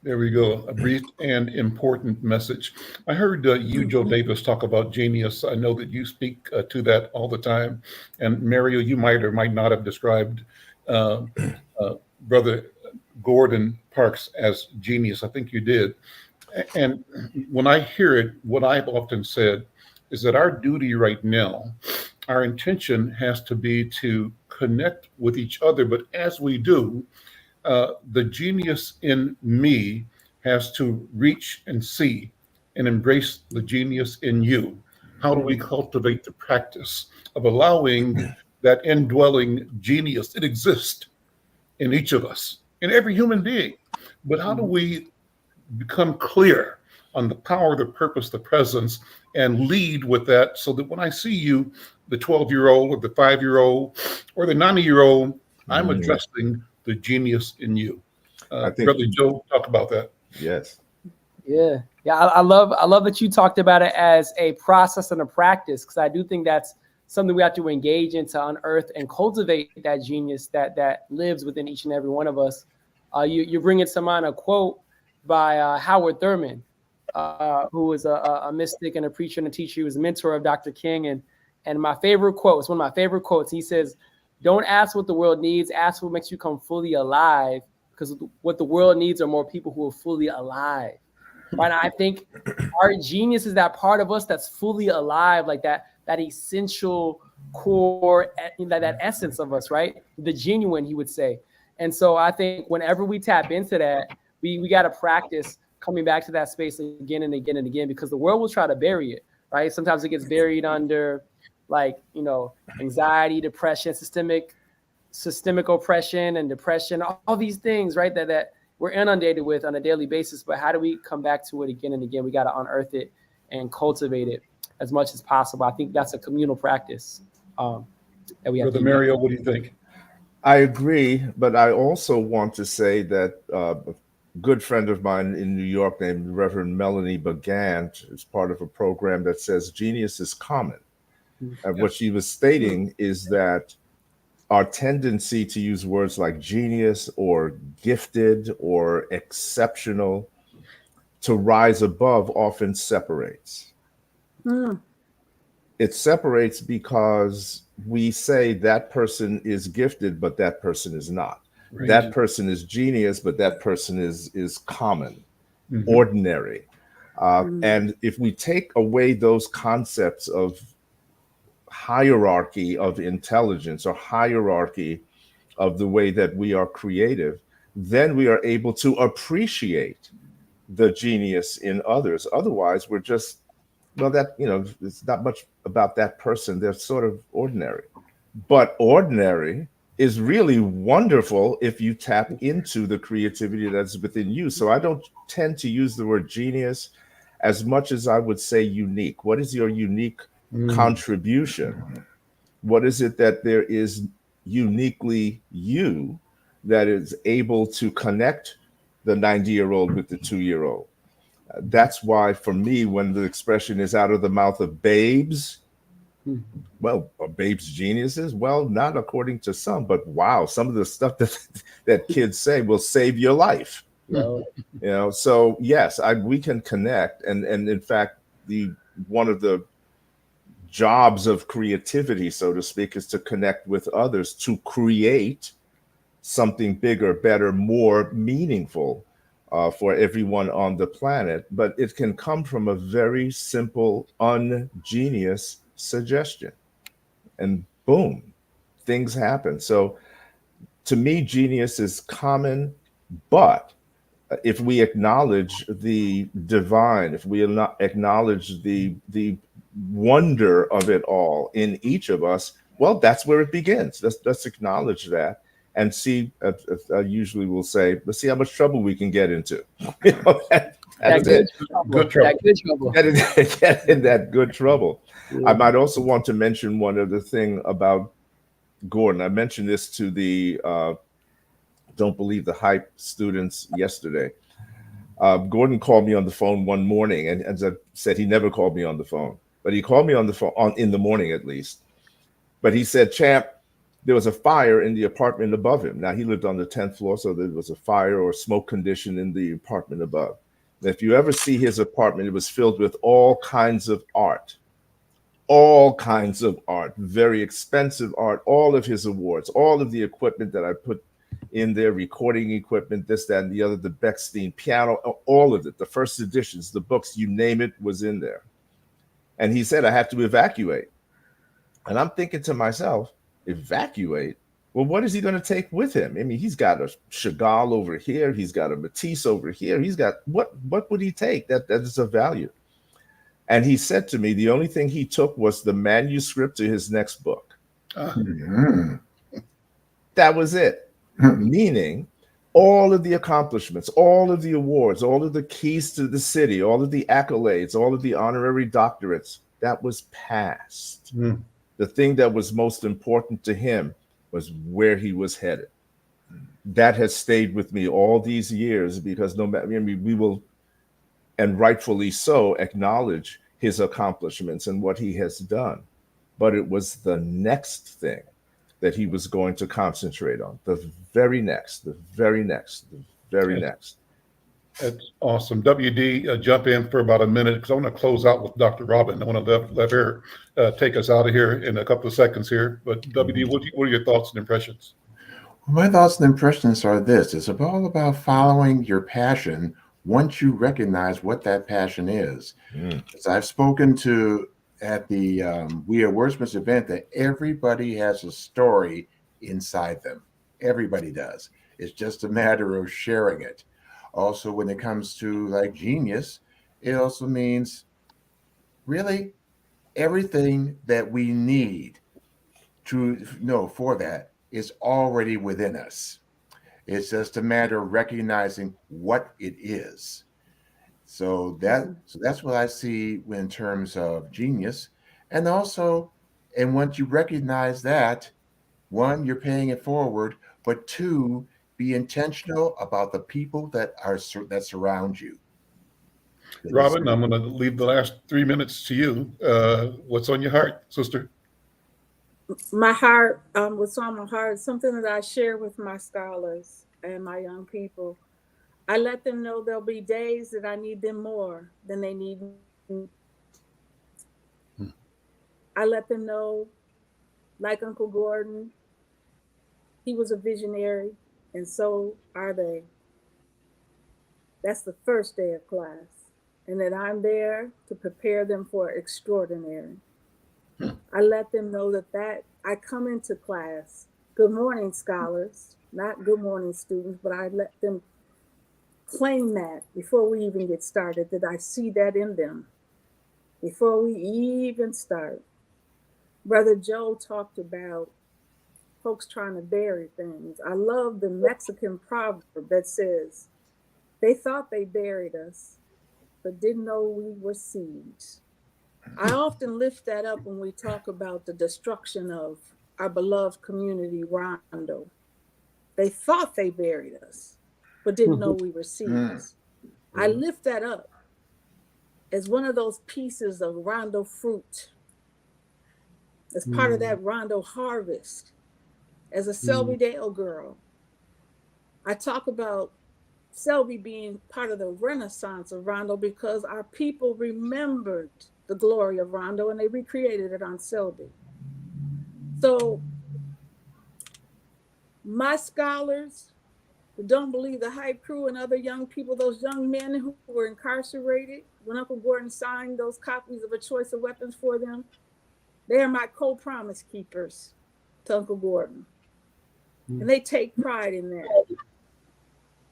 There we go. A brief and important message. I heard you, Joe Davis, talk about genius. I know that you speak to that all the time. And Mario, you might or might not have described Brother Gordon Parks as genius. I think you did. And when I hear it, what I've often said is that our duty right now, our intention has to be to connect with each other. But as we do, the genius in me has to reach and see and embrace the genius in you. How do we cultivate the practice of allowing that indwelling genius? It exists in each of us, in every human being. But how do we become clear on the power, the purpose, the presence, and lead with that so that when I see you, the 12-year-old or the 5-year-old or the 90-year-old, I'm addressing the genius in you. I think, Brother Joe, talk about that. yes. Yeah. I love that you talked about it as a process and a practice, because I do think that's something we have to engage in to unearth and cultivate that genius that lives within each and every one of us. You bring it to mind a quote by Howard Thurman, who was a mystic and a preacher and a teacher. He was a mentor of Dr. King. And my favorite quote, it's one of my favorite quotes. He says, "Don't ask what the world needs, ask what makes you come fully alive, because what the world needs are more people who are fully alive." Right? And I think our genius is that part of us that's fully alive, like that essential core, that essence of us, right? The genuine, he would say. And so I think whenever we tap into that, we got to practice coming back to that space again and again and again, because the world will try to bury it, right? Sometimes it gets buried under, like, anxiety, depression, systemic oppression and depression, all these things, right? That we're inundated with on a daily basis. But how do we come back to it again and again? We got to unearth it and cultivate it as much as possible. I think that's a communal practice that we have. Brother Mario, what do you think? I agree, but I also want to say that a good friend of mine in New York named Reverend Melanie Begant is part of a program that says genius is common. And what she was stating is that our tendency to use words like genius or gifted or exceptional to rise above often separates. It separates because we say that person is gifted, but that person is not. Right. That person is genius, but that person is common, ordinary. And if we take away those concepts of hierarchy of intelligence or hierarchy of the way that we are creative, then we are able to appreciate the genius in others. Otherwise, we're just, it's not much about that person. They're sort of ordinary. But ordinary is really wonderful if you tap into the creativity that's within you. So I don't tend to use the word genius as much as I would say unique. What is your unique contribution? What is it that there is uniquely you that is able to connect the 90-year-old with the 2-year-old? That's why, for me, when the expression is out of the mouth of babes, well, are babes geniuses? Well, not according to some, but wow, some of the stuff that kids say will save your life. So yes, we can connect, and in fact, one of the jobs of creativity, so to speak, is to connect with others to create something bigger, better, more meaningful for everyone on the planet. But it can come from a very simple, ungenius suggestion, and boom, things happen. So to me, genius is common, but if we acknowledge the divine, if we acknowledge the wonder of it all in each of us, well, that's where it begins. Let's acknowledge that and see. I usually will say, let's see how much trouble we can get into. That's it. Good trouble. Get in that good trouble. I might also want to mention one other thing about Gordon. I mentioned this to the Don't Believe the Hype students yesterday. Gordon called me on the phone one morning, and as I said, he never called me on the phone, but he called me on the phone in the morning at least. But he said, "Champ, there was a fire in the apartment above him." Now, he lived on the 10th floor, so there was a fire or smoke condition in the apartment above. And if you ever see his apartment, it was filled with all kinds of art, very expensive art, all of his awards, all of the equipment that I put in there, recording equipment, this, that, and the other, the Bechstein piano, all of it, the first editions, the books, you name it, was in there. And he said, "I have to evacuate." And I'm thinking to myself, evacuate? Well, what is he going to take with him? I mean, he's got a Chagall over here. He's got a Matisse over here. He's got what would he take that is of value? And he said to me, the only thing he took was the manuscript to his next book. Mhm. That was it. Meaning all of the accomplishments, all of the awards, all of the keys to the city, all of the accolades, all of the honorary doctorates, that was past. The thing that was most important to him was where he was headed. That has stayed with me all these years, because no matter, I mean, we will, and rightfully so, acknowledge his accomplishments and what he has done. But it was the next thing that he was going to concentrate on. The very next, the very next, the very next. That's awesome. WD, jump in for about a minute, because I want to close out with Dr. Robin. I want to let her take us out of here in a couple of seconds here. But WD, what are your thoughts and impressions? My thoughts and impressions are this. It's all about following your passion once you recognize what that passion is. As I've spoken to at the We Are Wordsmiths event, that everybody has a story inside them. Everybody does. It's just a matter of sharing it. Also, when it comes to like genius, it also means really everything that we need to know for that is already within us. It's just a matter of recognizing what it is. So that's what I see in terms of genius. And also, and once you recognize that, one, you're paying it forward, but two, be intentional about the people that surround you. Robin, I'm going to leave the last 3 minutes to you. What's on your heart, sister? My heart, what's on my heart, something that I share with my scholars and my young people. I let them know there'll be days that I need them more than they need me. I let them know, like Uncle Gordon, he was a visionary, and so are they. That's the first day of class, and that I'm there to prepare them for extraordinary. I let them know that I come into class, good morning, scholars, not good morning, students, but I let them claim that before we even get started, that I see that in them before we even start. Brother Joe talked about folks trying to bury things. I love the Mexican proverb that says, they thought they buried us, but didn't know we were seeds. I often lift that up when we talk about the destruction of our beloved community, Rondo. They thought they buried us, but didn't know we were seeds. I lift that up as one of those pieces of Rondo fruit, as part of that Rondo harvest. As a Selby Dale girl, I talk about Selby being part of the renaissance of Rondo because our people remembered the glory of Rondo and they recreated it on Selby. So my scholars who don't believe the hype crew and other young people, those young men who were incarcerated when Uncle Gordon signed those copies of A Choice of Weapons for them, they are my co-promise keepers to Uncle Gordon. And they take pride in that.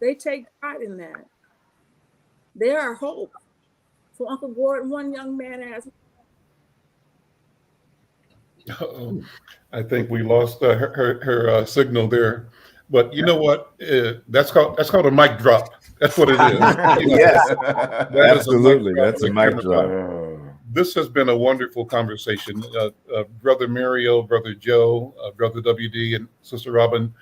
They take pride in that. They are hope. So Uncle Gordon, one young man asked, I think we lost her signal there. But you know what? That's called a mic drop. That's what it is. Yes, That absolutely. That's a mic camera drop. This has been a wonderful conversation. Brother Mario, Brother Joe, Brother WD, and Sister Robin,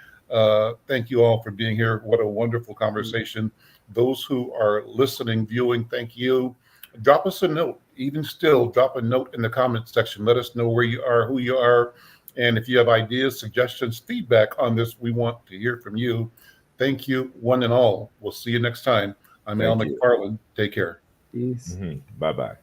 thank you all for being here. What a wonderful conversation. Those who are listening, viewing, thank you. Drop us a note. Even still, drop a note in the comment section. Let us know where you are, who you are, and if you have ideas, suggestions, feedback on this, we want to hear from you. Thank you, one and all. We'll see you next time. I'm Al McFarlane. Take care. Peace. Bye-bye.